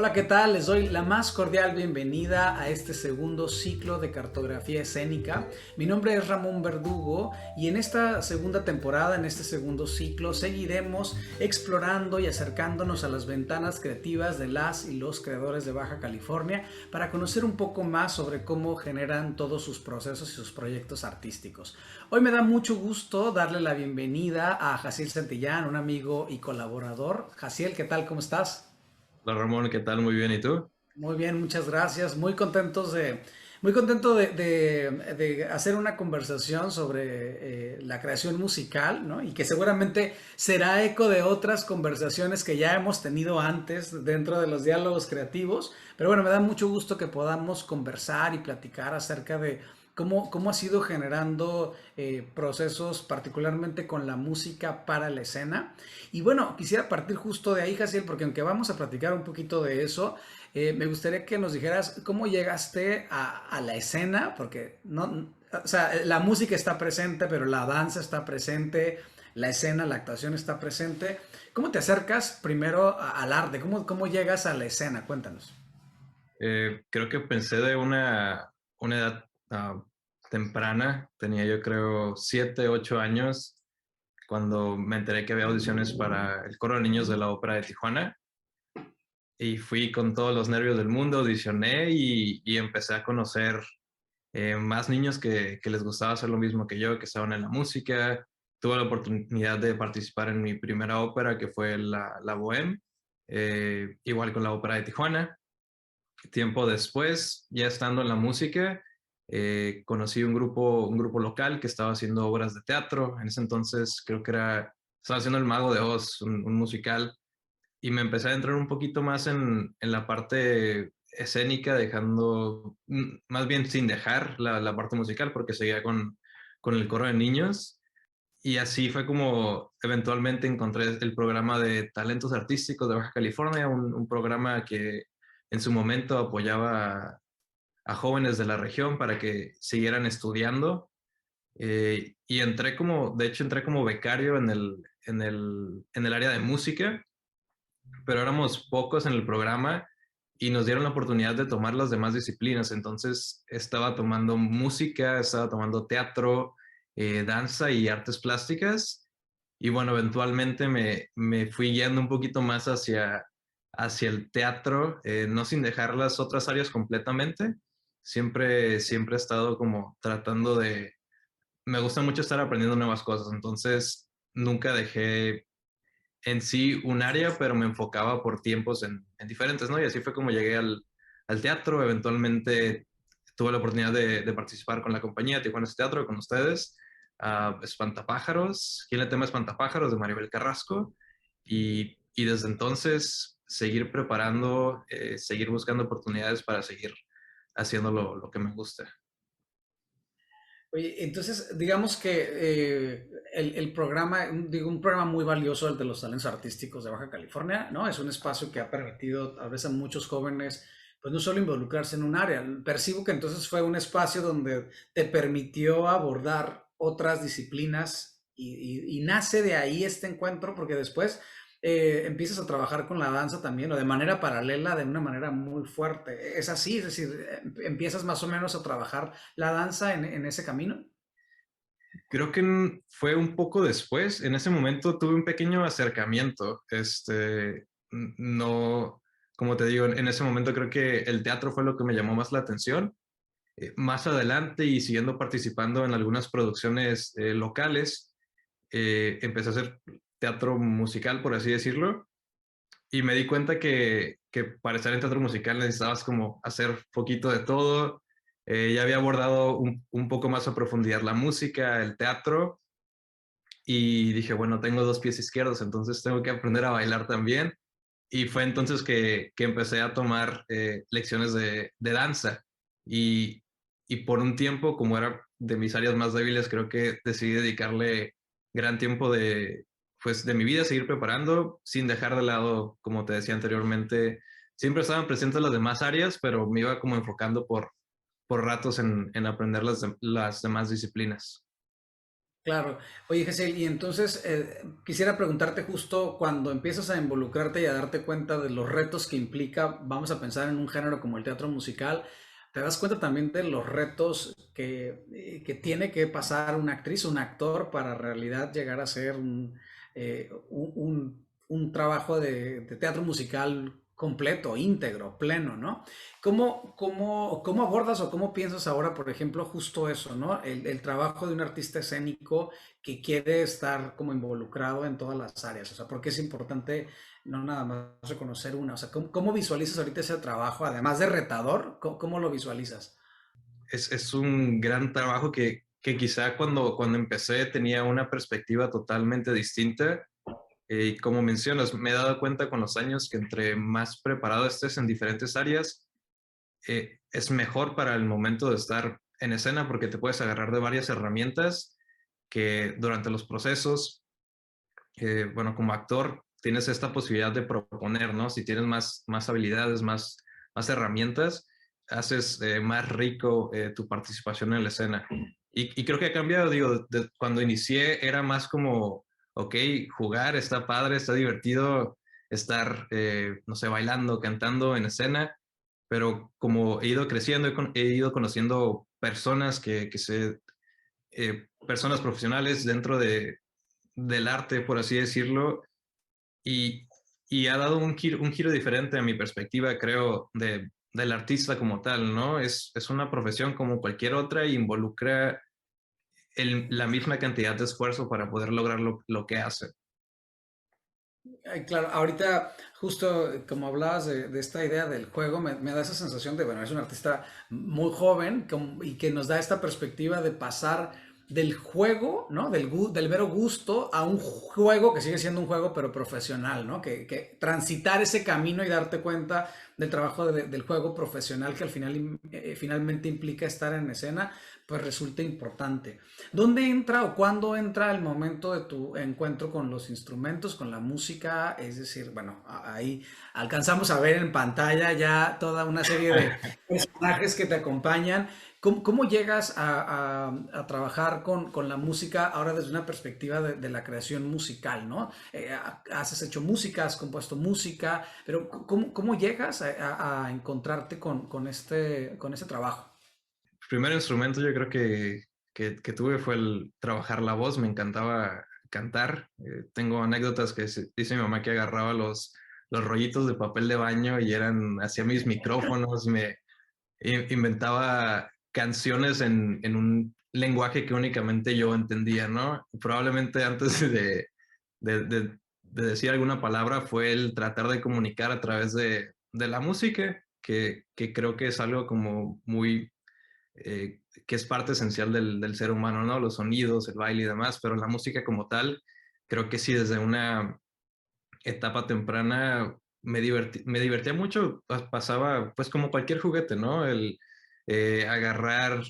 Hola, ¿qué tal? Les doy la más cordial bienvenida a este segundo ciclo de cartografía escénica. Mi nombre es Ramón Verdugo y en esta segunda temporada, en este segundo ciclo, seguiremos explorando y acercándonos a las ventanas creativas de las y los creadores de Baja California para conocer un poco más sobre cómo generan todos sus procesos y sus proyectos artísticos. Hoy me da mucho gusto darle la bienvenida a Jaciel Santillán, un amigo y colaborador. Jaciel, ¿qué tal? ¿Cómo estás? Hola Ramón, ¿qué tal? Muy bien, ¿y tú? Muy bien, muchas gracias. Muy contento de hacer una conversación sobre la creación musical, ¿no? Y que seguramente será eco de otras conversaciones que ya hemos tenido antes dentro de los diálogos creativos. Pero bueno, me da mucho gusto que podamos conversar y platicar acerca de cómo ha sido generando procesos, particularmente con la música para la escena. Y bueno, quisiera partir justo de ahí, Jaciel, porque aunque vamos a platicar un poquito de eso, me gustaría que nos dijeras cómo llegaste a la escena, porque no, o sea, la música está presente, pero la danza está presente, la escena, la actuación está presente. ¿Cómo te acercas primero al arte? ¿Cómo llegas a la escena? Cuéntanos. Creo que pensé de una edad temprana, tenía yo creo 7, 8 años, cuando me enteré que había audiciones para el coro de niños de la Ópera de Tijuana y fui con todos los nervios del mundo, audicioné y empecé a conocer más niños que les gustaba hacer lo mismo que yo, que estaban en la música. Tuve la oportunidad de participar en mi primera ópera, que fue la Bohème, igual con la Ópera de Tijuana. Tiempo después, ya estando en la música, conocí un grupo local que estaba haciendo obras de teatro. En ese entonces creo que estaba haciendo El Mago de Oz, un musical, y me empecé a entrar un poquito más en la parte escénica, dejando, más bien sin dejar la parte musical, porque seguía con el coro de niños. Y así fue como eventualmente encontré el programa de talentos artísticos de Baja California, un programa que en su momento apoyaba a jóvenes de la región para que siguieran estudiando. Y de hecho entré como becario en el área de música, pero éramos pocos en el programa y nos dieron la oportunidad de tomar las demás disciplinas. Entonces estaba tomando música, estaba tomando teatro, danza y artes plásticas. Y bueno, eventualmente me fui yendo un poquito más hacia el teatro, no sin dejar las otras áreas completamente. Siempre he estado como tratando me gusta mucho estar aprendiendo nuevas cosas, entonces nunca dejé en sí un área, pero me enfocaba por tiempos en diferentes, ¿no? Y así fue como llegué al teatro. Eventualmente tuve la oportunidad de participar con la compañía Tijuana Teatro, con ustedes, Espantapájaros, ¿quién le tema Espantapájaros? De Maribel Carrasco. Y desde entonces seguir preparando, seguir buscando oportunidades para seguir haciendo lo que me gusta. Oye, entonces, digamos que el programa, digo, un programa muy valioso, el de los talentos artísticos de Baja California, ¿no? Es un espacio que ha permitido a veces a muchos jóvenes, pues no solo involucrarse en un área, percibo que entonces fue un espacio donde te permitió abordar otras disciplinas y nace de ahí este encuentro, porque después empiezas a trabajar con la danza también, o de manera paralela, de una manera muy fuerte. Es así, es decir, empiezas más o menos a trabajar la danza en ese camino. Creo que fue un poco después. En ese momento tuve un pequeño acercamiento. No, como te digo, en ese momento creo que el teatro fue lo que me llamó más la atención. Más adelante y siguiendo participando en algunas producciones locales, empecé a hacer teatro musical, por así decirlo, y me di cuenta que para estar en teatro musical necesitabas como hacer poquito de todo. Ya había abordado un poco más a profundidad la música, el teatro, y dije, bueno, tengo dos pies izquierdos, entonces tengo que aprender a bailar también. Y fue entonces que empecé a tomar lecciones de danza. Y, y por un tiempo, como era de mis áreas más débiles, creo que decidí dedicarle gran tiempo pues, de mi vida a seguir preparando, sin dejar de lado, como te decía anteriormente, siempre estaban presentes las demás áreas, pero me iba como enfocando por ratos en aprender las demás disciplinas. Claro. Oye, Gesell, y entonces quisiera preguntarte justo cuando empiezas a involucrarte y a darte cuenta de los retos que implica, vamos a pensar en un género como el teatro musical, te das cuenta también de los retos que tiene que pasar una actriz, un actor para en realidad llegar a ser un trabajo de teatro musical completo, íntegro, pleno, ¿no? ¿Cómo abordas o cómo piensas ahora, por ejemplo, justo eso, ¿no? El trabajo de un artista escénico que quiere estar como involucrado en todas las áreas, o sea, porque es importante no nada más reconocer una, o sea, ¿cómo visualizas ahorita ese trabajo, además de retador, cómo lo visualizas? Es un gran trabajo que quizá cuando empecé tenía una perspectiva totalmente distinta. Y como mencionas, me he dado cuenta con los años que entre más preparado estés en diferentes áreas, es mejor para el momento de estar en escena porque te puedes agarrar de varias herramientas que durante los procesos, bueno, como actor, tienes esta posibilidad de proponer, ¿no? Si tienes más habilidades, más herramientas, haces más rico tu participación en la escena. Y creo que ha cambiado, digo, cuando inicié era más como, ok, jugar está padre, está divertido estar, no sé, bailando, cantando en escena, pero como he ido creciendo, he ido conociendo personas personas profesionales dentro del arte, por así decirlo, y, y ha dado un giro diferente a mi perspectiva, creo, del artista como tal, ¿no? Es una profesión como cualquier otra y involucra la misma cantidad de esfuerzo para poder lograr lo que hace. Ay, claro, ahorita justo como hablabas de esta idea del juego, me da esa sensación de, bueno, es un artista muy joven y que nos da esta perspectiva de pasar del juego, ¿no? Del mero gusto a un juego que sigue siendo un juego, pero profesional, ¿no? Que transitar ese camino y darte cuenta del trabajo del juego profesional que al final finalmente implica estar en escena, pues resulta importante. ¿Dónde entra o cuándo entra el momento de tu encuentro con los instrumentos, con la música? Es decir, bueno, ahí alcanzamos a ver en pantalla ya toda una serie de personajes que te acompañan. ¿Cómo llegas a trabajar con la música ahora desde una perspectiva de la creación musical, ¿no? Has hecho música, has compuesto música, pero ¿cómo llegas a encontrarte con este trabajo? El primer instrumento yo creo que tuve fue el trabajar la voz, me encantaba cantar. Tengo anécdotas que dice mi mamá que agarraba los rollitos de papel de baño y hacía mis micrófonos, inventaba canciones en un lenguaje que únicamente yo entendía, ¿no? Probablemente antes de decir alguna palabra fue el tratar de comunicar a través de la música, que creo que es algo como muy, que es parte esencial del ser humano, ¿no? Los sonidos, el baile y demás, pero la música como tal, creo que sí, desde una etapa temprana me divertía mucho, pasaba pues como cualquier juguete, ¿no? El agarrar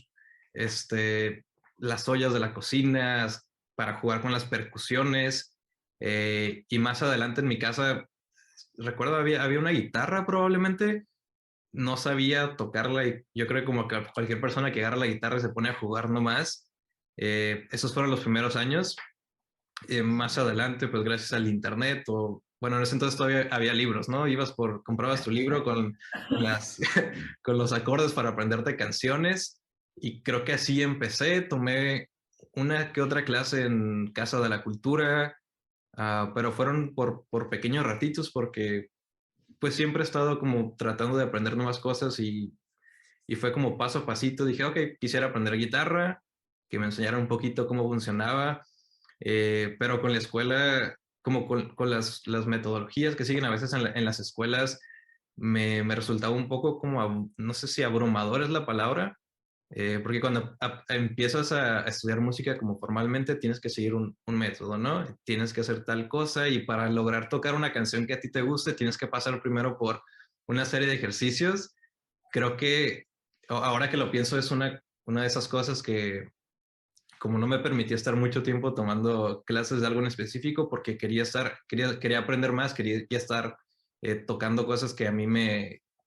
este, las ollas de la cocina para jugar con las percusiones y más adelante en mi casa, recuerdo había una guitarra probablemente, no sabía tocarla y yo creo que como que cualquier persona que agarra la guitarra y se pone a jugar nomás, esos fueron los primeros años. Más adelante, pues gracias al internet o, bueno, en ese entonces todavía había libros, ¿no? Comprabas tu libro con con los acordes para aprenderte canciones y creo que así empecé, tomé una que otra clase en Casa de la Cultura, pero fueron por pequeños ratitos porque pues siempre he estado como tratando de aprender nuevas cosas y fue como paso a pasito. Dije, ok, quisiera aprender guitarra, que me enseñaran un poquito cómo funcionaba, pero con la escuela, como con las metodologías que siguen a veces en las escuelas, me resultaba un poco como, no sé si abrumador es la palabra, porque cuando empiezas a estudiar música como formalmente tienes que seguir un método, ¿no? Tienes que hacer tal cosa y para lograr tocar una canción que a ti te guste tienes que pasar primero por una serie de ejercicios. Creo que ahora que lo pienso es una de esas cosas que como no me permitía estar mucho tiempo tomando clases de algo en específico porque quería aprender más, quería ya estar tocando cosas que a mí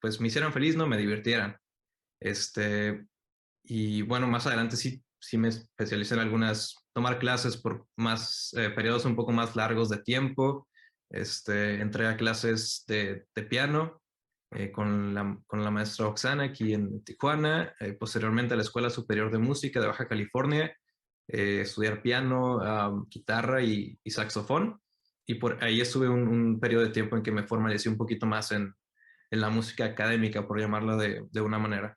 pues me hicieran feliz, ¿no? Me divirtieran. Este, y bueno, más adelante sí sí me especialicé en algunas, tomar clases por más periodos un poco más largos de tiempo. Entré a clases de piano con la maestra Oxana aquí en Tijuana, posteriormente a la Escuela Superior de Música de Baja California, estudiar piano, guitarra y saxofón. Y por ahí estuve un periodo de tiempo en que me formalicé un poquito más en la música académica, por llamarla de una manera.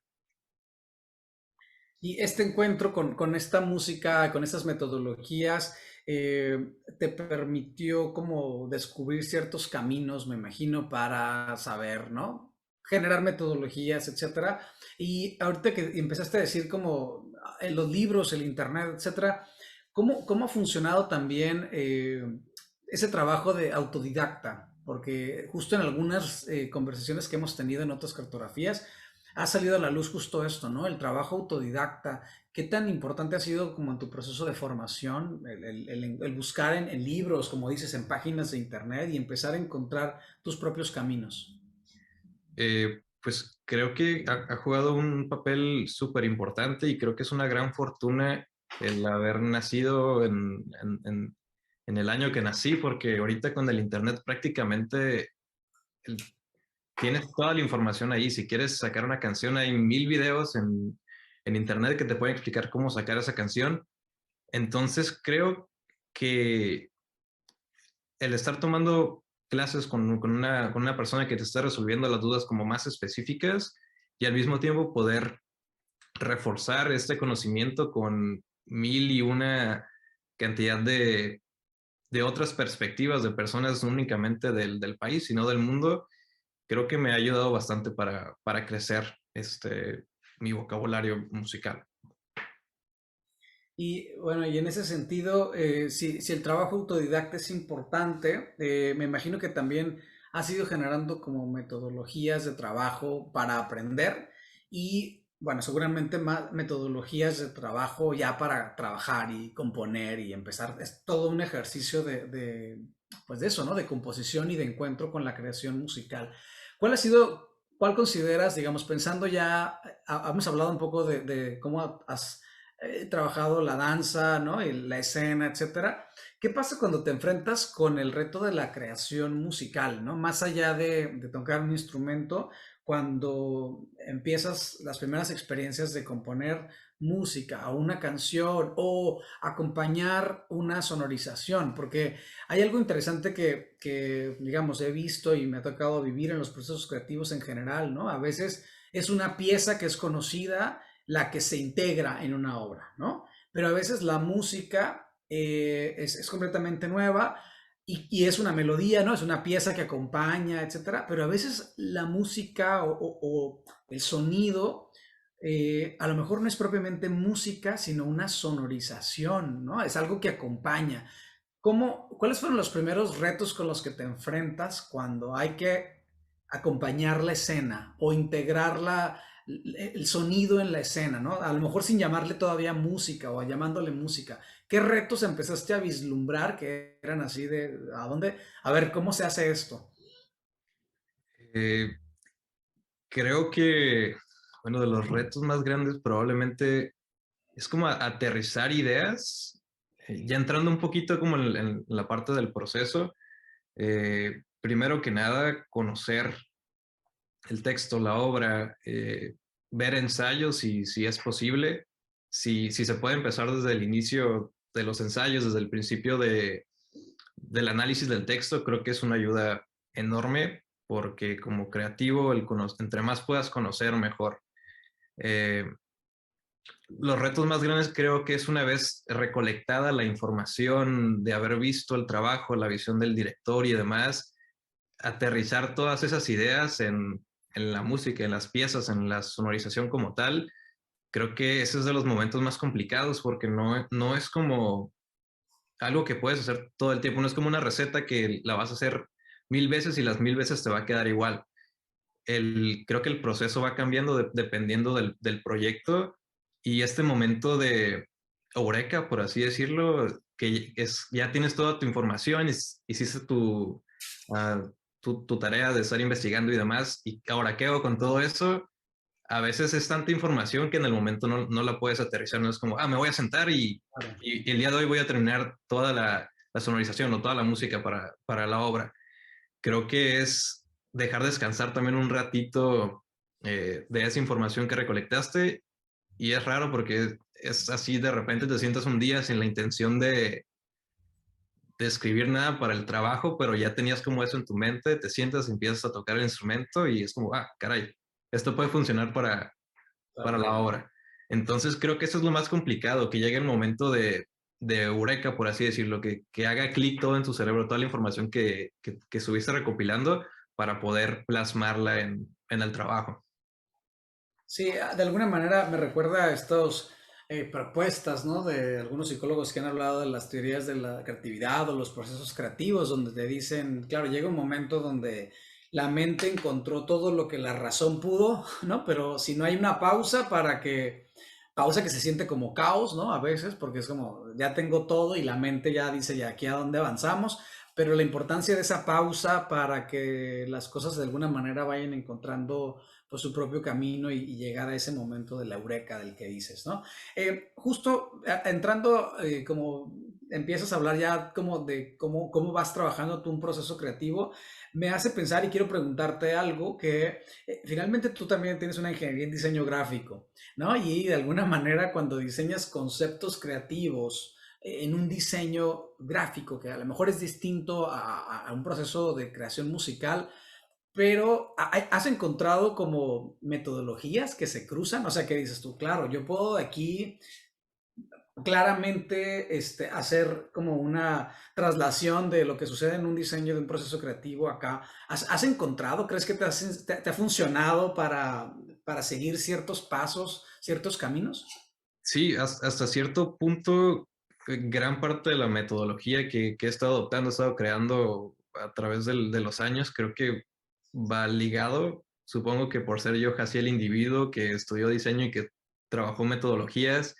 Y este encuentro con esta música, con estas metodologías, te permitió como descubrir ciertos caminos, me imagino, para saber, ¿no? Generar metodologías, etcétera. Y ahorita que empezaste a decir como en los libros, el internet, etcétera, ¿cómo ha funcionado también ese trabajo de autodidacta? Porque justo en algunas conversaciones que hemos tenido en otras cartografías, ha salido a la luz justo esto, ¿no? El trabajo autodidacta. ¿Qué tan importante ha sido como en tu proceso de formación el buscar en libros, como dices, en páginas de internet y empezar a encontrar tus propios caminos? Pues creo que ha jugado un papel súper importante y creo que es una gran fortuna el haber nacido en el año que nací, porque ahorita con el internet prácticamente el- tienes toda la información ahí. Si quieres sacar una canción, hay 1000 videos en internet que te pueden explicar cómo sacar esa canción. Entonces creo que el estar tomando clases con una persona que te está resolviendo las dudas como más específicas y al mismo tiempo poder reforzar este conocimiento con mil y una cantidad de otras perspectivas de personas, no únicamente del país, sino del mundo, creo que me ha ayudado bastante para crecer mi vocabulario musical. Y bueno, y en ese sentido, si el trabajo autodidacta es importante, me imagino que también has ido generando como metodologías de trabajo para aprender y, bueno, seguramente más metodologías de trabajo ya para trabajar y componer y empezar. Es todo un ejercicio pues de eso, ¿no? De composición y de encuentro con la creación musical. ¿Cuál consideras, digamos, pensando ya, hemos hablado un poco de cómo has trabajado la danza, ¿no? Y la escena, etcétera. ¿Qué pasa cuando te enfrentas con el reto de la creación musical, ¿no? Más allá de tocar un instrumento, cuando empiezas las primeras experiencias de componer música o una canción o acompañar una sonorización, porque hay algo interesante digamos, he visto y me ha tocado vivir en los procesos creativos en general, ¿no? A veces es una pieza que es conocida la que se integra en una obra, ¿no? Pero a veces la música es completamente nueva y es una melodía, ¿no? Es una pieza que acompaña, etcétera. Pero a veces la música o el sonido a lo mejor no es propiamente música, sino una sonorización, ¿no? Es algo que acompaña. ¿Cuáles fueron los primeros retos con los que te enfrentas cuando hay que acompañar la escena o integrarla, el sonido en la escena, ¿no? A lo mejor sin llamarle todavía música o llamándole música. ¿Qué retos empezaste a vislumbrar que eran así de, ¿a dónde? A ver, ¿cómo se hace esto? Eh, Creo que, bueno, de los retos más grandes probablemente es como aterrizar ideas, ya entrando un poquito como en la parte del proceso. Primero que nada, conocer el texto, la obra, ver ensayos si es posible, si se puede empezar desde el inicio de los ensayos, desde el principio del análisis del texto, creo que es una ayuda enorme porque como creativo, entre más puedas conocer, mejor. Eh, los retos más grandes creo que es una vez recolectada la información de haber visto el trabajo, la visión del director y demás, aterrizar todas esas ideas en la música, en las piezas, en la sonorización como tal. Creo que ese es de los momentos más complicados porque no es como algo que puedes hacer todo el tiempo, no es como una receta que la vas a hacer 1000 veces y las 1000 veces te va a quedar igual. Creo que el proceso va cambiando dependiendo del proyecto y este momento de eureka, por así decirlo, que ya tienes toda tu información, hiciste ah, tu tarea de estar investigando y demás, y ahora qué hago con todo eso, a veces es tanta información que en el momento no la puedes aterrizar, no es como, me voy a sentar Claro. y el día de hoy voy a terminar toda la sonorización o toda la música para la obra. Creo que es dejar descansar también un ratito de esa información que recolectaste y es raro porque es así, de repente te sientas un día sin la intención de escribir nada para el trabajo, pero ya tenías como eso en tu mente, te sientas, empiezas a tocar el instrumento y es como, caray, esto puede funcionar para Claro. la obra. Entonces creo que eso es lo más complicado, que llegue el momento de eureka, por así decirlo, que haga clic todo en tu cerebro, toda la información que estuviste recopilando para poder plasmarla en el trabajo. Sí, de alguna manera me recuerda a estas propuestas, ¿no? De algunos psicólogos que han hablado de las teorías de la creatividad o los procesos creativos, donde te dicen, claro, llega un momento donde la mente encontró todo lo que la razón pudo, ¿no? Pero si no hay una pausa pausa que se siente como caos, ¿no? A veces, porque es como, ya tengo todo y la mente ya dice, ya aquí a dónde avanzamos, pero la importancia de esa pausa para que las cosas de alguna manera vayan encontrando pues su propio camino y llegar a ese momento de la eureka del que dices, ¿no? Justo entrando, como empiezas a hablar ya como de cómo vas trabajando tú un proceso creativo, me hace pensar y quiero preguntarte algo que finalmente tú también tienes una ingeniería en diseño gráfico, ¿no? Y de alguna manera cuando diseñas conceptos creativos en un diseño gráfico que a lo mejor es distinto a un proceso de creación musical, pero ¿has encontrado como metodologías que se cruzan? O sea, que dices tú, claro, yo puedo aquí claramente hacer como una traslación de lo que sucede en un diseño de un proceso creativo acá. ¿Has encontrado, crees que te ha funcionado para seguir ciertos pasos, ciertos caminos? Sí, hasta cierto punto, gran parte de la metodología que he estado adoptando, he estado creando a través de los años, creo que va ligado, supongo que por ser yo casi el individuo que estudió diseño y que trabajó metodologías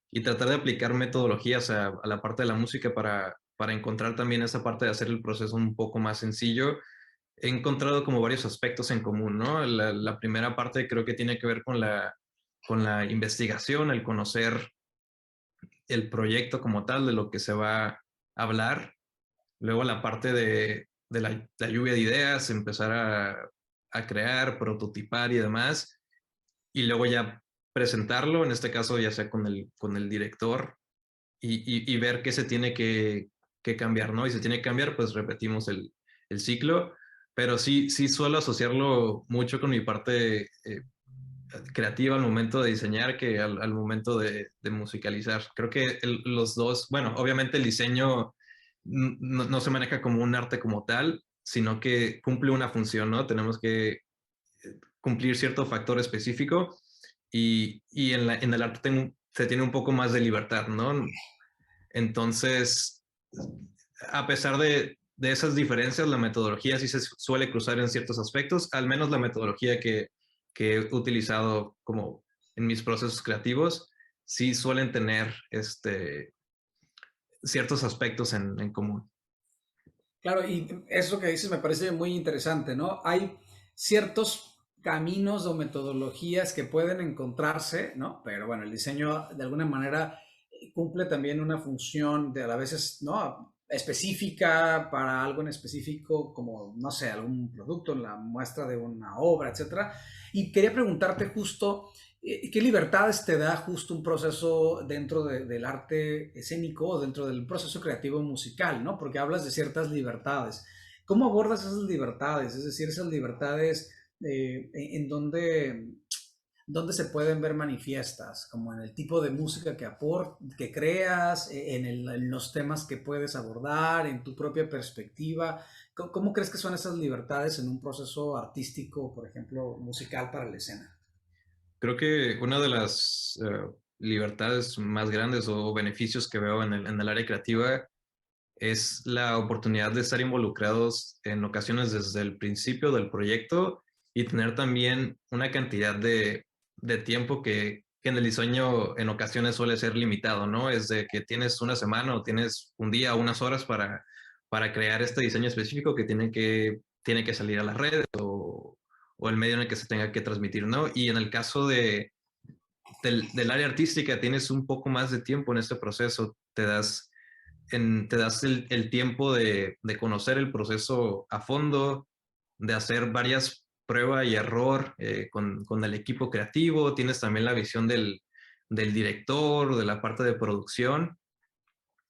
y tratar de aplicar metodologías a la parte de la música para encontrar también esa parte de hacer el proceso un poco más sencillo. He encontrado como varios aspectos en común, ¿no? La primera parte creo que tiene que ver con la investigación, el conocer el proyecto como tal, de lo que se va a hablar. Luego la parte de la lluvia de ideas, empezar a crear, prototipar y demás. Y luego ya presentarlo, en este caso ya sea con el director, y ver qué se tiene que cambiar, ¿no? Y si tiene que cambiar, pues repetimos el ciclo. Pero sí suelo asociarlo mucho con mi parte creativa al momento de diseñar que al momento de musicalizar. Creo que los dos, bueno, obviamente el diseño no se maneja como un arte como tal, sino que cumple una función, ¿no? Tenemos que cumplir cierto factor específico y en el arte se tiene un poco más de libertad, ¿no? Entonces, a pesar de esas diferencias, la metodología sí se suele cruzar en ciertos aspectos, al menos la metodología que he utilizado como en mis procesos creativos, sí suelen tener ciertos aspectos en común. Claro, y eso que dices me parece muy interesante, ¿no? Hay ciertos caminos o metodologías que pueden encontrarse, ¿no? Pero bueno, el diseño de alguna manera cumple también una función de a veces, ¿no? Específica para algo en específico, como, no sé, algún producto, la muestra de una obra, etcétera. Y quería preguntarte justo, ¿qué libertades te da justo un proceso dentro del arte escénico o dentro del proceso creativo musical, ¿no? Porque hablas de ciertas libertades. ¿Cómo abordas esas libertades? Es decir, esas libertades en donde se pueden ver manifiestas, como en el tipo de música que creas, en los temas que puedes abordar, en tu propia perspectiva. ¿Cómo crees que son esas libertades en un proceso artístico, por ejemplo, musical para la escena? Creo que una de las libertades más grandes o beneficios que veo en el área creativa es la oportunidad de estar involucrados en ocasiones desde el principio del proyecto y tener también una cantidad de tiempo que en el diseño en ocasiones suele ser limitado, ¿no? Es de que tienes una semana o tienes un día o unas horas para crear este diseño específico que tiene que salir a las redes o el medio en el que se tenga que transmitir, ¿no? Y en el caso del área artística tienes un poco más de tiempo en este proceso, te das el tiempo de conocer el proceso a fondo, de hacer varias prueba y error con el equipo creativo, tienes también la visión del director, de la parte de producción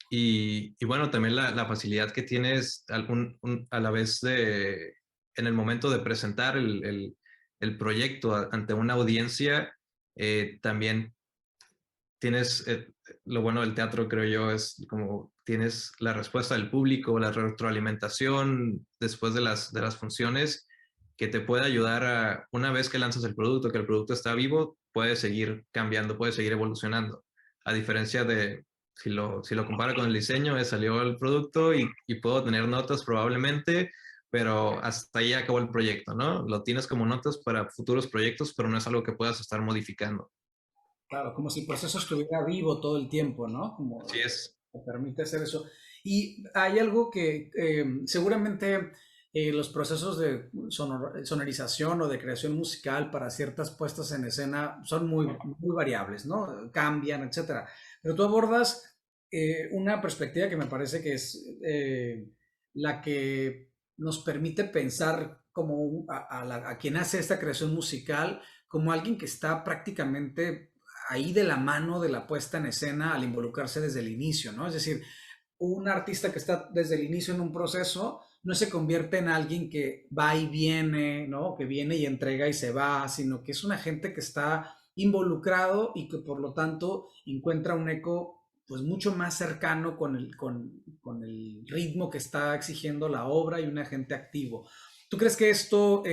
y bueno, también la facilidad que tienes a la vez en el momento de presentar el proyecto ante una audiencia, también tienes, lo bueno del teatro creo yo es como tienes la respuesta del público, la retroalimentación después de las funciones que te puede ayudar a, una vez que lanzas el producto, que el producto está vivo, puede seguir cambiando, puede seguir evolucionando. A diferencia de, si lo compara con el diseño, salió el producto y puedo tener notas probablemente, pero hasta ahí acabó el proyecto, ¿no? Lo tienes como notas para futuros proyectos, pero no es algo que puedas estar modificando. Claro, como si el proceso estuviera vivo todo el tiempo, ¿no? Así Como es. te permite hacer eso. Y hay algo que seguramente los procesos de sonorización o de creación musical para ciertas puestas en escena son muy variables, ¿no? Cambian, etcétera. Pero tú abordas una perspectiva que me parece que es la que nos permite pensar como a quien hace esta creación musical como alguien que está prácticamente ahí de la mano de la puesta en escena al involucrarse desde el inicio, ¿no? Es decir, un artista que está desde el inicio en un proceso no se convierte en alguien que va y viene, ¿no? Que viene y entrega y se va, sino que es una gente que está involucrado y que por lo tanto encuentra un eco pues mucho más cercano con el ritmo que está exigiendo la obra y un agente activo. ¿Tú crees que esto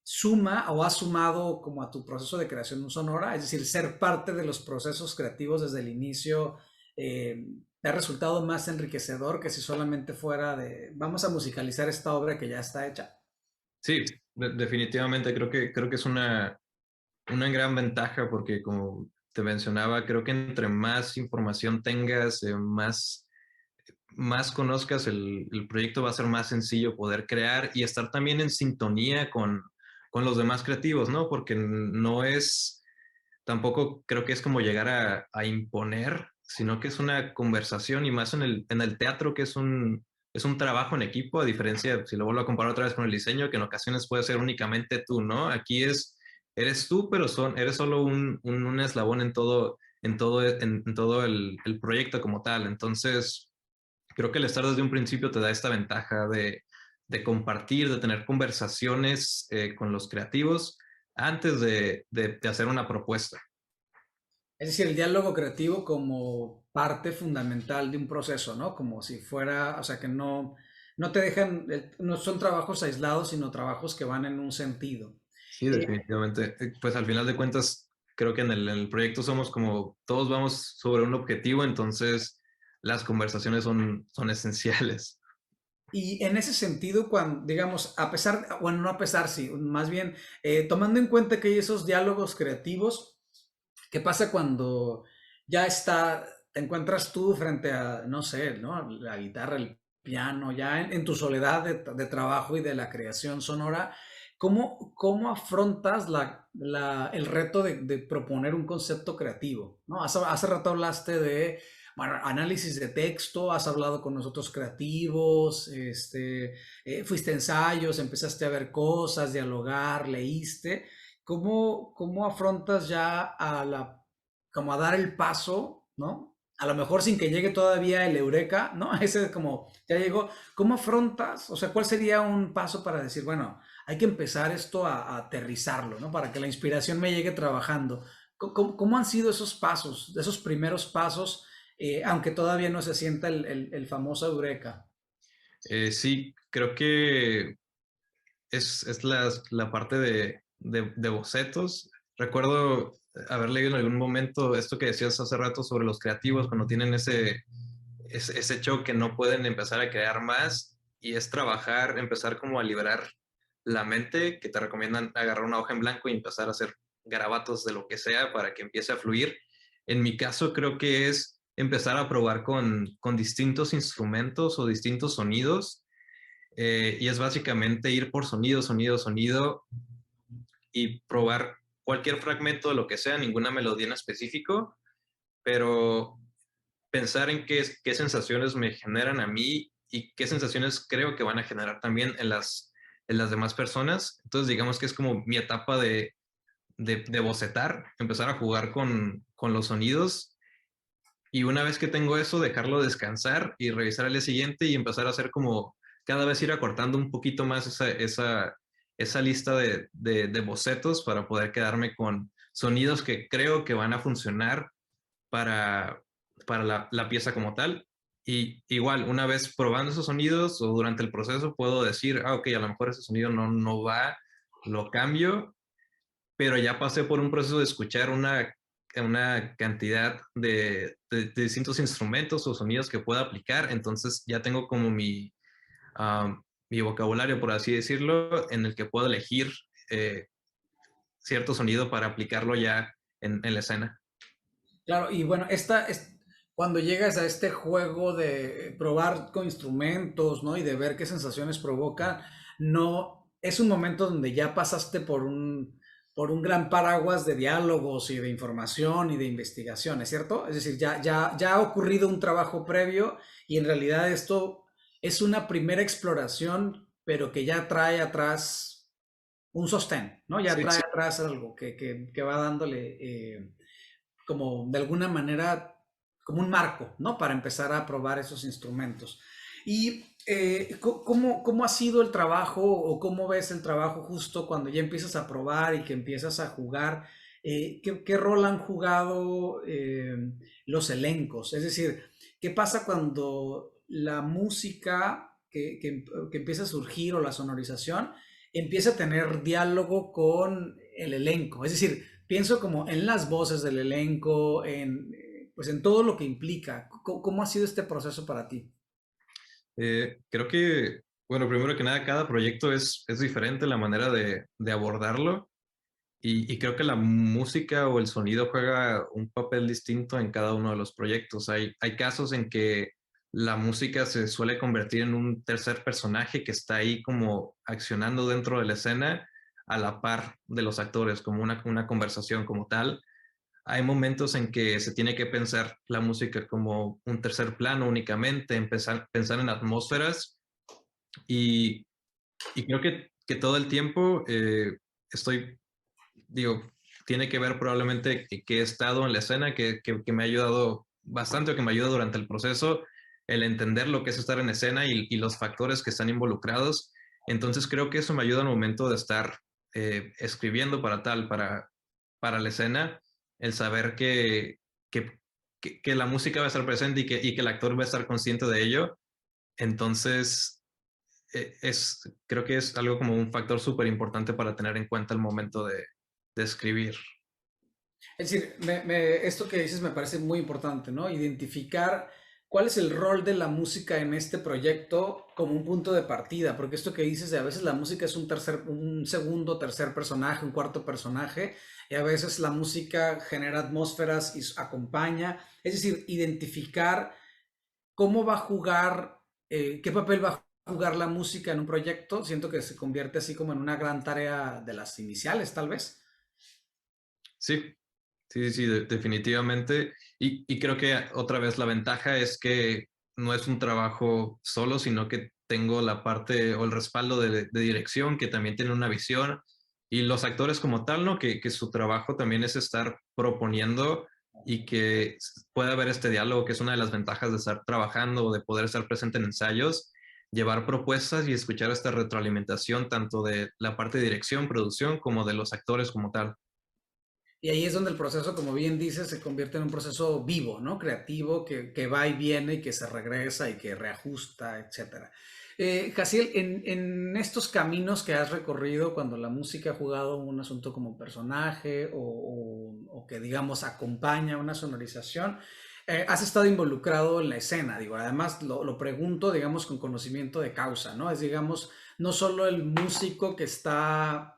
suma o ha sumado como a tu proceso de creación sonora? Es decir, ser parte de los procesos creativos desde el inicio te ha resultado más enriquecedor que si solamente fuera de vamos a musicalizar esta obra que ya está hecha. Sí, definitivamente creo que es una gran ventaja porque como te mencionaba, creo que entre más información tengas, más conozcas el proyecto, va a ser más sencillo poder crear y estar también en sintonía con los demás creativos, ¿no? Porque no es, tampoco creo que es como llegar a imponer, sino que es una conversación y más en el teatro que es un trabajo en equipo, a diferencia, si lo vuelvo a comparar otra vez con el diseño, que en ocasiones puede ser únicamente tú, ¿no? Aquí eres tú, pero eres solo un eslabón en todo el proyecto como tal. Entonces, creo que el estar desde un principio te da esta ventaja de compartir, de tener conversaciones con los creativos antes de hacer una propuesta. Es decir, el diálogo creativo como parte fundamental de un proceso, ¿no? Como si fuera, o sea, que no te dejan, no son trabajos aislados, sino trabajos que van en un sentido. Sí, Eh, definitivamente. Pues al final de cuentas, creo que en el proyecto somos como, todos vamos sobre un objetivo, entonces las conversaciones son esenciales. Y en ese sentido, cuando, digamos, a pesar, bueno, no a pesar, sí, más bien, tomando en cuenta que hay esos diálogos creativos, ¿qué pasa cuando ya está, te encuentras tú frente a, no sé, ¿no? La guitarra, el piano, ya en tu soledad de trabajo y de la creación sonora? ¿Cómo afrontas el reto de proponer un concepto creativo? ¿No? Hace rato hablaste de, bueno, análisis de texto, has hablado con nosotros creativos, fuiste a ensayos, empezaste a ver cosas, dialogar, leíste. ¿Cómo afrontas ya como a dar el paso, ¿no? A lo mejor sin que llegue todavía el eureka, ¿no? Ese como, ya llegó. ¿Cómo afrontas? O sea, ¿cuál sería un paso para decir, bueno, hay que empezar esto a aterrizarlo, ¿no? Para que la inspiración me llegue trabajando. ¿Cómo han sido esos pasos, esos primeros pasos, aunque todavía no se sienta el famoso eureka? Sí, creo que es la parte de bocetos. Recuerdo haber leído en algún momento esto que decías hace rato sobre los creativos, cuando tienen ese choque, no pueden empezar a crear más y es trabajar, empezar como a liberar la mente, que te recomiendan agarrar una hoja en blanco y empezar a hacer garabatos de lo que sea para que empiece a fluir. En mi caso creo que es empezar a probar con distintos instrumentos o distintos sonidos y es básicamente ir por sonido, sonido, sonido y probar cualquier fragmento de lo que sea, ninguna melodía en específico, pero pensar en qué sensaciones me generan a mí y qué sensaciones creo que van a generar también en las demás personas. Entonces, digamos que es como mi etapa de bocetar, empezar a jugar con los sonidos y una vez que tengo eso, dejarlo descansar y revisar al día siguiente y empezar a hacer como cada vez ir acortando un poquito más esa lista de bocetos para poder quedarme con sonidos que creo que van a funcionar para, para la pieza como tal. Y igual, una vez probando esos sonidos o durante el proceso, puedo decir, ah, ok, a lo mejor ese sonido no va, lo cambio, pero ya pasé por un proceso de escuchar una cantidad de distintos instrumentos o sonidos que pueda aplicar, entonces ya tengo como mi vocabulario, por así decirlo, en el que puedo elegir eh, cierto sonido para aplicarlo ya en la escena. Claro, y bueno, cuando llegas a este juego de probar con instrumentos, ¿no? Y de ver qué sensaciones provoca, no, es un momento donde ya pasaste por un gran paraguas de diálogos y de información y de investigación, ¿es cierto? Es decir, ya ha ocurrido un trabajo previo y en realidad esto es una primera exploración, pero que ya trae atrás un sostén, ¿no? Ya Sí, trae atrás algo que va dándole como de alguna manera, como un marco, ¿no? Para empezar a probar esos instrumentos. ¿Y cómo ha sido el trabajo o cómo ves el trabajo justo cuando ya empiezas a probar y que empiezas a jugar? ¿Qué rol han jugado los elencos? Es decir, ¿qué pasa cuando la música que empieza a surgir o la sonorización empieza a tener diálogo con el elenco? Es decir, pienso como en las voces del elenco, pues en todo lo que implica. ¿Cómo ha sido este proceso para ti? creo que, bueno, primero que nada, cada proyecto es diferente la manera de abordarlo. Y creo que la música o el sonido juega un papel distinto en cada uno de los proyectos. Hay casos en que la música se suele convertir en un tercer personaje que está ahí como accionando dentro de la escena a la par de los actores, como una conversación como tal. Hay momentos en que se tiene que pensar la música como un tercer plano únicamente, pensar en atmósferas y, y creo que todo el tiempo estoy digo, tiene que ver probablemente que he estado en la escena, que me ha ayudado bastante o que me ayuda durante el proceso, el entender lo que es estar en escena y los factores que están involucrados. Entonces creo que eso me ayuda al momento de estar escribiendo para la escena, el saber que, que la música va a estar presente y que el actor va a estar consciente de ello. Entonces, creo que es algo como un factor súper importante para tener en cuenta el momento de escribir. Es decir, esto que dices me parece muy importante, ¿no? Identificar cuál es el rol de la música en este proyecto como un punto de partida, porque esto que dices de a veces la música es un segundo, tercer personaje, un cuarto personaje, y a veces la música genera atmósferas y acompaña. Es decir, identificar cómo va a jugar, qué papel va a jugar la música en un proyecto, siento que se convierte así como en una gran tarea de las iniciales, tal vez. Sí, sí, definitivamente. Y creo que otra vez la ventaja es que no es un trabajo solo, sino que tengo la parte o el respaldo de dirección, que también tiene una visión, y los actores como tal, ¿no? Que su trabajo también es estar proponiendo y que pueda haber este diálogo, que es una de las ventajas de estar trabajando o de poder estar presente en ensayos, llevar propuestas y escuchar esta retroalimentación tanto de la parte de dirección, producción, como de los actores como tal. Y ahí es donde el proceso, como bien dices, se convierte en un proceso vivo, ¿no? Creativo, que va y viene y que se regresa y que reajusta, etcétera. Jaciel, en estos caminos que has recorrido, cuando la música ha jugado un asunto como personaje o que, digamos, acompaña una sonorización, has estado involucrado en la escena, digo, además lo pregunto, digamos, con conocimiento de causa, ¿no? Es, digamos, no solo el músico que está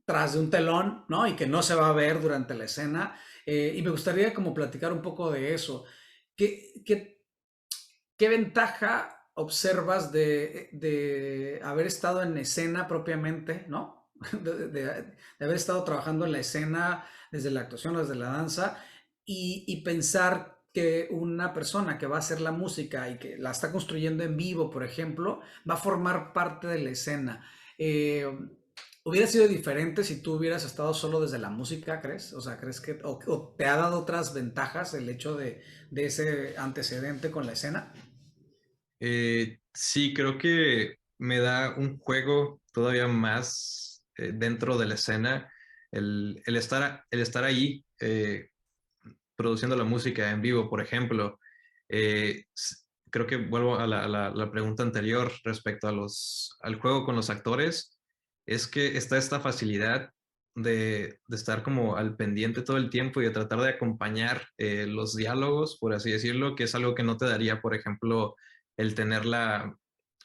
tras de un telón, ¿no? Y que no se va a ver durante la escena. Y me gustaría como platicar un poco de eso. ¿Qué, qué, qué ventaja observas de haber estado en escena propiamente, ¿no? De haber estado trabajando en la escena desde la actuación, desde la danza, y pensar que una persona que va a hacer la música y que la está construyendo en vivo, por ejemplo, va a formar parte de la escena. Eh, ¿Hubiera sido diferente si tú hubieras estado solo desde la música, crees? O sea, ¿crees que o te ha dado otras ventajas el hecho de ese antecedente con la escena? Sí, creo que me da un juego todavía más dentro de la escena, el estar ahí produciendo la música en vivo, por ejemplo. Creo que vuelvo a la pregunta anterior respecto a al juego con los actores, es que está esta facilidad de estar como al pendiente todo el tiempo y de tratar de acompañar los diálogos, por así decirlo, que es algo que no te daría, por ejemplo, el tener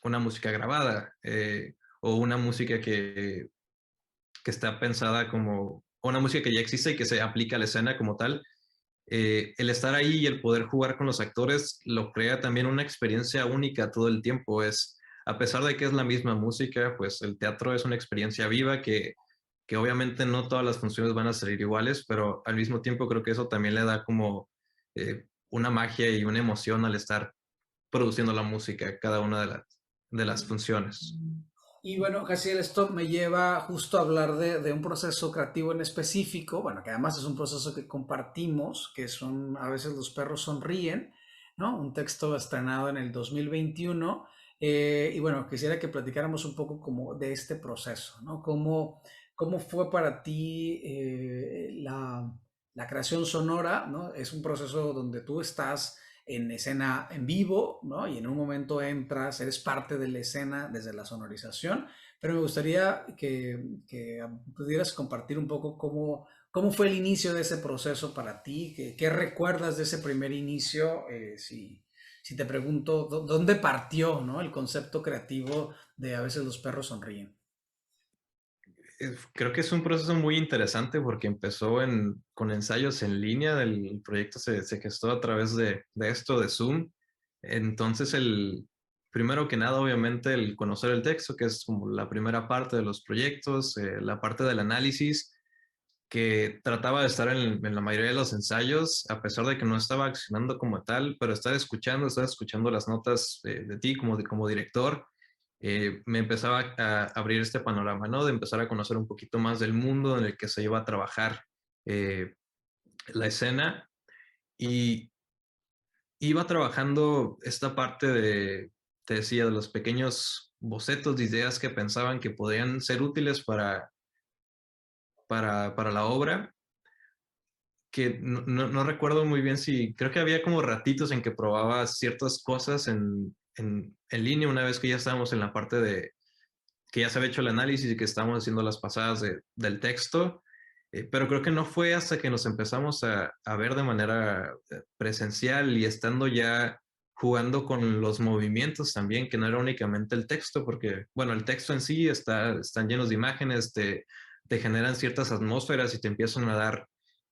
una música grabada o una música que está pensada como, o una música que ya existe y que se aplica a la escena como tal. El estar ahí y el poder jugar con los actores lo crea también una experiencia única todo el tiempo. A pesar de que es la misma música, pues el teatro es una experiencia viva que obviamente no todas las funciones van a salir iguales, pero al mismo tiempo creo que eso también le da como una magia y una emoción al estar produciendo la música, cada una de las funciones. Y bueno, Jaciel, esto me lleva justo a hablar de un proceso creativo en específico, bueno, que además es un proceso que compartimos, que son A veces los perros sonríen, ¿no? Un texto estrenado en el 2021. Y bueno, quisiera que platicáramos un poco como de este proceso, ¿no? ¿Cómo fue para ti la creación sonora, ¿no? Es un proceso donde tú estás en escena en vivo, ¿no? Y en un momento entras, eres parte de la escena desde la sonorización, pero me gustaría que pudieras compartir un poco cómo fue el inicio de ese proceso para ti, qué recuerdas de ese primer inicio, si te pregunto dónde partió, ¿no? El concepto creativo de A veces los perros sonríen. Creo que es un proceso muy interesante porque empezó con ensayos en línea, el proyecto se gestó a través de esto, de Zoom. Entonces, primero que nada, obviamente, el conocer el texto, que es como la primera parte de los proyectos, la parte del análisis, que trataba de estar en la mayoría de los ensayos, a pesar de que no estaba accionando como tal, pero estar escuchando las notas de ti como director, me empezaba a abrir este panorama, ¿no? De empezar a conocer un poquito más del mundo en el que se iba a trabajar eh, la escena y iba trabajando esta parte te decía, de los pequeños bocetos de ideas que pensaban que podían ser útiles para la obra, que no recuerdo muy bien si, creo que había como ratitos en que probaba ciertas cosas en línea una vez que ya estábamos en la parte que ya se había hecho el análisis y que estábamos haciendo las pasadas del texto, pero creo que no fue hasta que nos empezamos a ver de manera presencial y estando ya jugando con los movimientos también, que no era únicamente el texto, porque, bueno, el texto en sí están llenos de imágenes, te generan ciertas atmósferas y te empiezan a dar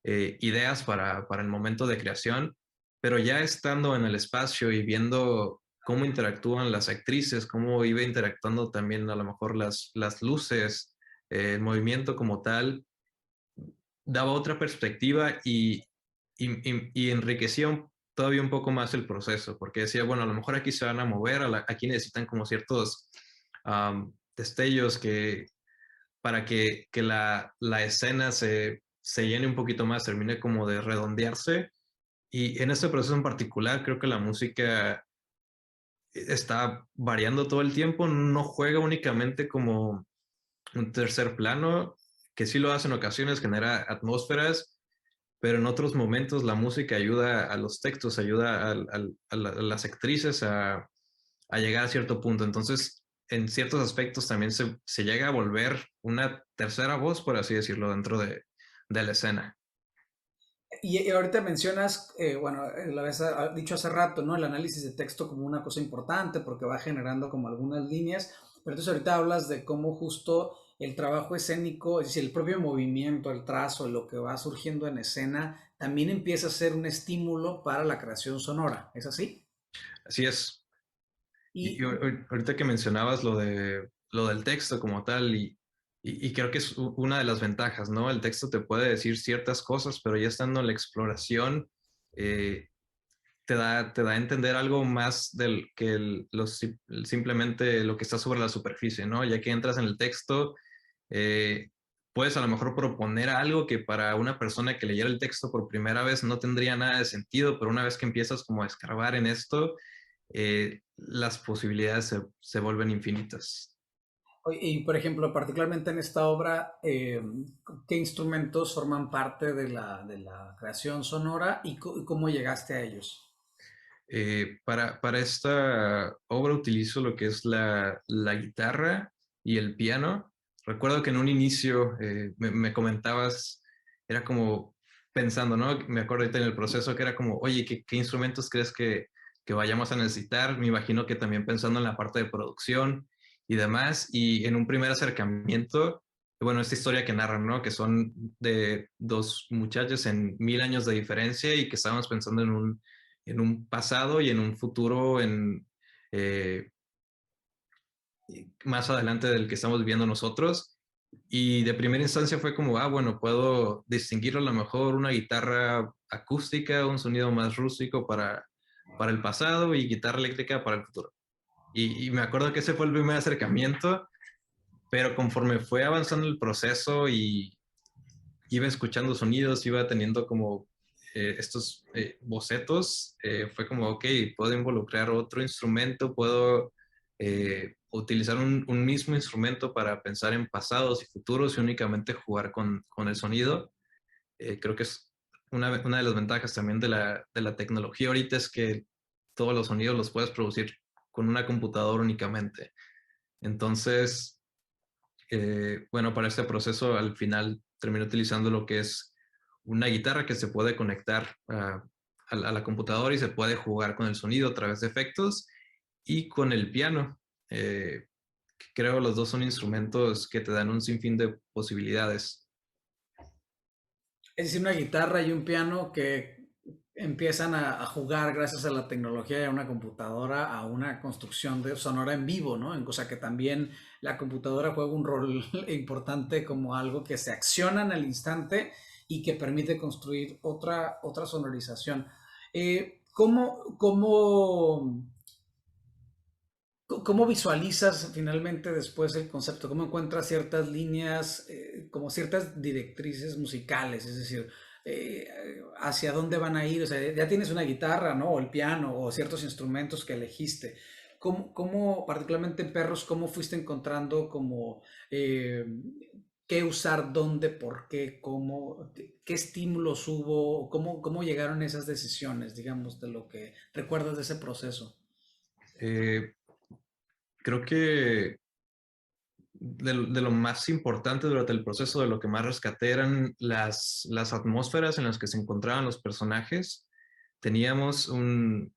ideas para el momento de creación, pero ya estando en el espacio y viendo cómo interactúan las actrices, cómo iba interactuando también a lo mejor las luces, el movimiento como tal, daba otra perspectiva y enriquecía todavía un poco más el proceso, porque decía, bueno, a lo mejor aquí se van a mover, aquí necesitan como ciertos destellos para que la escena se llene un poquito más, termine como de redondearse. Y en este proceso en particular, creo que la música está variando todo el tiempo, no juega únicamente como un tercer plano, que sí lo hace en ocasiones, genera atmósferas, pero en otros momentos la música ayuda a los textos, ayuda a las actrices a llegar a cierto punto. Entonces, en ciertos aspectos también se llega a volver una tercera voz, por así decirlo, dentro de la escena. Y ahorita mencionas, bueno, lo habías dicho hace rato, ¿no? El análisis de texto como una cosa importante porque va generando como algunas líneas, pero entonces ahorita hablas de cómo justo el trabajo escénico, es decir, el propio movimiento, el trazo, lo que va surgiendo en escena, también empieza a ser un estímulo para la creación sonora, ¿es así? Así es. Y Ahorita que mencionabas lo del texto como tal, y creo que es una de las ventajas, ¿no? El texto te puede decir ciertas cosas, pero ya estando en la exploración, eh, te da a entender algo más del que simplemente lo que está sobre la superficie, ¿no? Ya que entras en el texto, eh, puedes a lo mejor proponer algo que para una persona que leyera el texto por primera vez no tendría nada de sentido, pero una vez que empiezas como a escarbar en esto, las posibilidades se vuelven infinitas. y, por ejemplo, particularmente en esta obra, ¿qué instrumentos forman parte de la creación sonora y cómo llegaste a ellos? Para esta obra utilizo lo que es la guitarra y el piano. Recuerdo que en un inicio me comentabas, era como pensando, ¿no? Me acuerdo ahorita en el proceso que era como, oye, ¿qué instrumentos crees que vayamos a necesitar? Me imagino que también pensando en la parte de producción y demás. Y en un primer acercamiento, bueno, esta historia que narran, ¿no? Que son de dos muchachos en 1000 años de diferencia y que estábamos pensando en un pasado y en un futuro eh, más adelante del que estamos viviendo nosotros. Y de primera instancia fue como, bueno, puedo distinguir a lo mejor una guitarra acústica, un sonido más rústico para el pasado y guitarra eléctrica para el futuro. Y me acuerdo que ese fue el primer acercamiento, pero conforme fue avanzando el proceso y iba escuchando sonidos, iba teniendo como estos bocetos, fue como, ok, puedo involucrar otro instrumento, puedo utilizar un mismo instrumento para pensar en pasados y futuros y únicamente jugar con el sonido. Creo que es una de las ventajas también de la tecnología ahorita es que todos los sonidos los puedes producir con una computadora únicamente. Entonces, bueno, para este proceso al final terminé utilizando lo que es una guitarra que se puede conectar a la computadora y se puede jugar con el sonido a través de efectos y con el piano. Creo los dos son instrumentos que te dan un sinfín de posibilidades. Es decir, una guitarra y un piano que empiezan a jugar gracias a la tecnología y a una computadora a una construcción de sonora en vivo, ¿no? En cosa que también la computadora juega un rol importante como algo que se acciona en el instante y que permite construir otra sonorización. ¿Cómo ¿Cómo visualizas finalmente después el concepto? ¿Cómo encuentras ciertas líneas, como ciertas directrices musicales? Es decir, eh, hacia dónde van a ir. O sea, ya tienes una guitarra, ¿no? O el piano, o ciertos instrumentos que elegiste. Particularmente en perros, cómo fuiste encontrando como eh, qué usar, dónde, por qué, cómo, qué estímulos hubo, cómo llegaron esas decisiones, digamos, de lo que recuerdas de ese proceso? Eh, Creo que de lo más importante durante el proceso, de lo que más rescaté eran las atmósferas en las que se encontraban los personajes. Teníamos un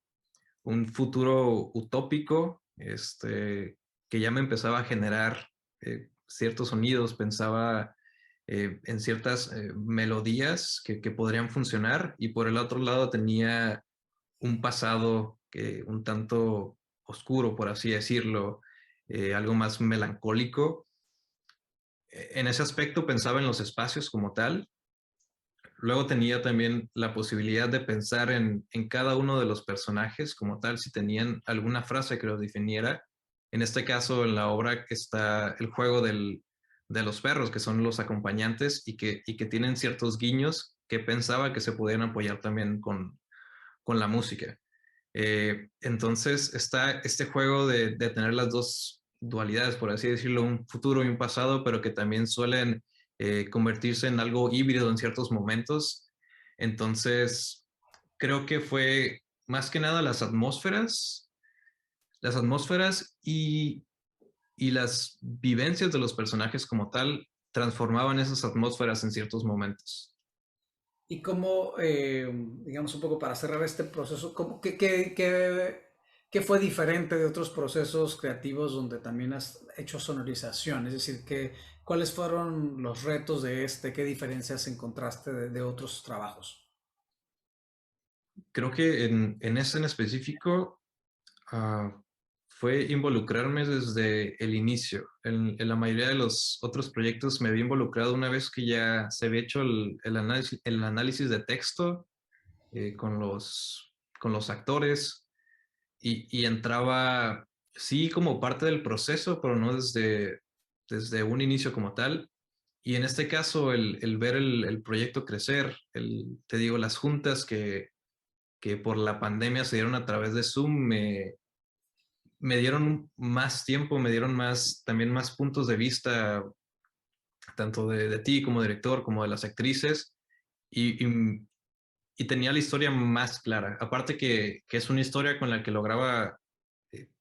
futuro utópico, que ya me empezaba a generar ciertos sonidos, pensaba en ciertas melodías que podrían funcionar y por el otro lado tenía un pasado que un tanto oscuro, por así decirlo, algo más melancólico. En ese aspecto pensaba en los espacios como tal. Luego tenía también la posibilidad de pensar en cada uno de los personajes como tal, si tenían alguna frase que los definiera. En este caso, en la obra está el juego de los perros, que son los acompañantes y que tienen ciertos guiños que pensaba que se podían apoyar también con la música. Entonces está este juego de tener las dos dualidades, por así decirlo, un futuro y un pasado, pero que también suelen convertirse en algo híbrido en ciertos momentos. Entonces, creo que fue más que nada las atmósferas y las vivencias de los personajes como tal transformaban esas atmósferas en ciertos momentos. Y cómo, digamos, un poco para cerrar este proceso, qué fue diferente de otros procesos creativos donde también has hecho sonorización? Es decir, ¿cuáles fueron los retos de este? ¿Qué diferencias encontraste de otros trabajos? Creo que en ese en específico, ah, fue involucrarme desde el inicio. En la mayoría de los otros proyectos me había involucrado una vez que ya se había hecho el análisis de texto con los actores y entraba, sí, como parte del proceso, pero no desde un inicio como tal. Y en este caso, el ver el proyecto crecer, te digo, las juntas que por la pandemia se dieron a través de Zoom, me dieron más tiempo, me dieron más, también más puntos de vista, tanto de ti como director, como de las actrices, y, y tenía la historia más clara. Aparte que es una historia con la que lograba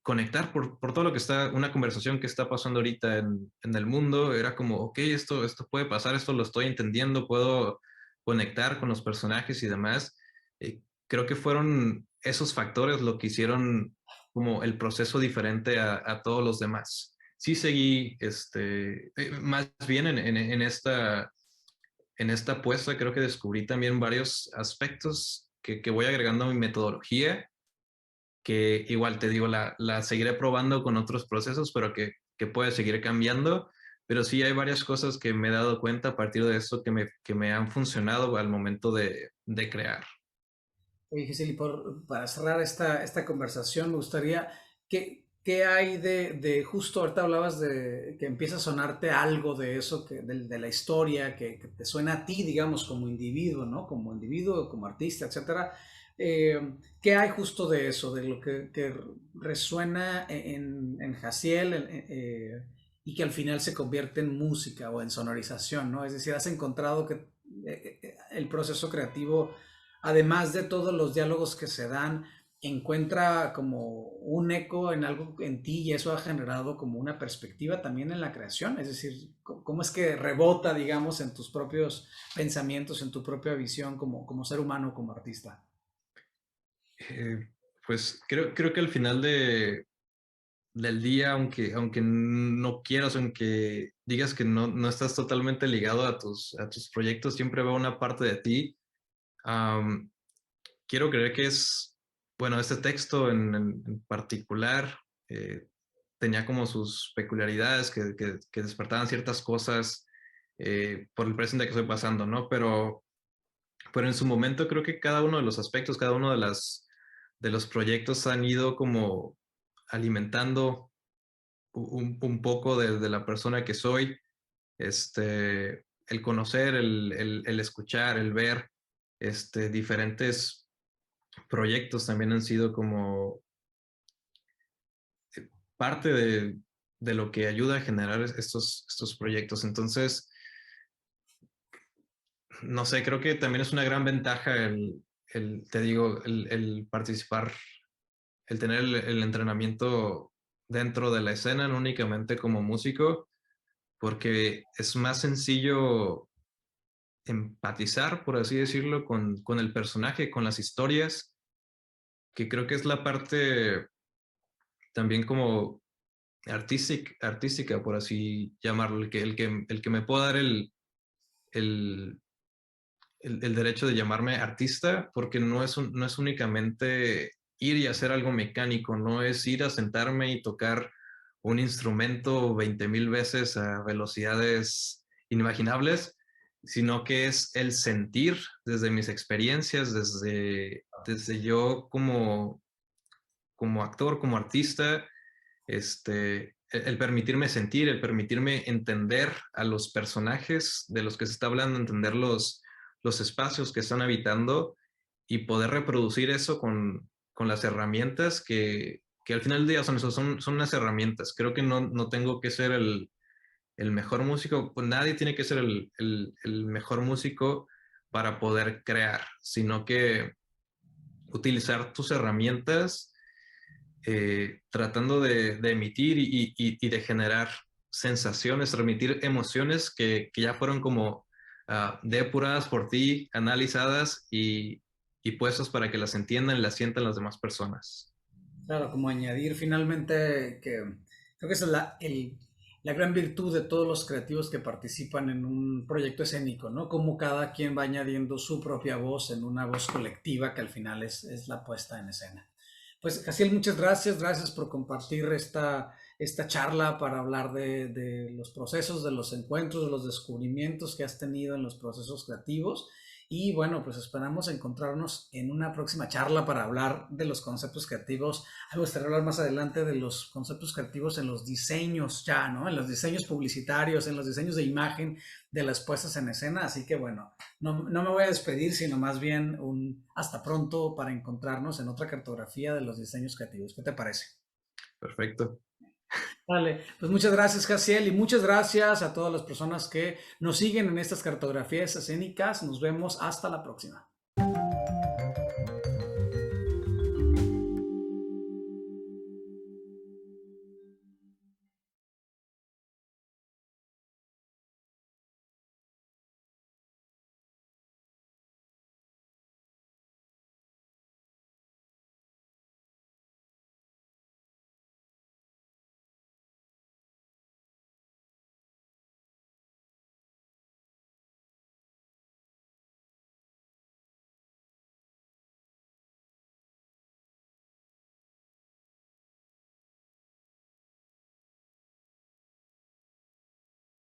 conectar por todo lo que está, una conversación que está pasando ahorita en el mundo, era como, ok, esto puede pasar, esto lo estoy entendiendo, puedo conectar con los personajes y demás. Creo que fueron esos factores lo que hicieron como el proceso diferente a todos los demás. Sí seguí, más bien en esta apuesta creo que descubrí también varios aspectos que voy agregando a mi metodología, que igual te digo, la seguiré probando con otros procesos, pero que puede seguir cambiando. Pero sí hay varias cosas que me he dado cuenta a partir de eso que me han funcionado al momento de crear. Oye, Giseli, para cerrar esta conversación, me gustaría, ¿qué hay justo ahorita hablabas de que empieza a sonarte algo de eso, de la historia, que te suena a ti, digamos, como individuo, ¿no? Como individuo, como artista, etcétera. ¿Qué hay justo de eso, de lo que resuena en Jaciel y que al final se convierte en música o en sonorización, ¿no? Es decir, has encontrado que el proceso creativo, además de todos los diálogos que se dan, encuentra como un eco en algo en ti y eso ha generado como una perspectiva también en la creación. Es decir, cómo es que rebota, digamos, en tus propios pensamientos, en tu propia visión como ser humano, como artista. Eh, pues creo que al final del día, aunque no quieras, aunque digas que no estás totalmente ligado a tus proyectos, siempre va una parte de ti. Am, Quiero creer que bueno, este texto en particular eh, tenía como sus peculiaridades que despertaban ciertas cosas por el presente que estoy pasando, ¿no? Pero en su momento creo que cada uno de los aspectos, cada uno de los proyectos han ido como alimentando un poco de la persona que soy, el conocer, el escuchar, el ver, diferentes proyectos también han sido como parte de lo que ayuda a generar estos proyectos. Entonces, no sé, creo que también es una gran ventaja te digo, el participar, el tener el entrenamiento dentro de la escena, no únicamente como músico, porque es más sencillo empatizar, por así decirlo, con el personaje, con las historias, que creo que es la parte también como artística, por así llamarlo, el que me pueda dar el, el derecho de llamarme artista, porque no es únicamente ir y hacer algo mecánico, no es ir a sentarme y tocar un instrumento 20,000 veces a velocidades inimaginables, sino que es el sentir desde mis experiencias, desde yo como actor, como artista, el permitirme sentir, el permitirme entender a los personajes de los que se está hablando, entender los espacios que están habitando y poder reproducir eso con las herramientas que al final del día son eso, son unas herramientas. Creo que no tengo que ser el mejor músico, pues nadie tiene que ser el mejor músico para poder crear, sino que utilizar tus herramientas tratando de emitir y de generar sensaciones, transmitir emociones que ya fueron como depuradas por ti, analizadas y puestas para que las entiendan y las sientan las demás personas. Claro, como añadir finalmente que creo que esa es la gran virtud de todos los creativos que participan en un proyecto escénico, ¿no? Como cada quien va añadiendo su propia voz en una voz colectiva que al final es la puesta en escena. Pues, Jaciel, muchas gracias. Gracias por compartir esta charla para hablar de los procesos, de los encuentros, de los descubrimientos que has tenido en los procesos creativos. Y bueno, pues esperamos encontrarnos en una próxima charla para hablar de los conceptos creativos. Me gustaría hablar más adelante de los conceptos creativos en los diseños ya, ¿no? En los diseños publicitarios, en los diseños de imagen, de las puestas en escena. Así que bueno, no me voy a despedir, sino más bien un hasta pronto para encontrarnos en otra cartografía de los diseños creativos. ¿Qué te parece? Perfecto. Vale, pues muchas gracias, Jaciel, y muchas gracias a todas las personas que nos siguen en estas cartografías escénicas. Nos vemos hasta la próxima.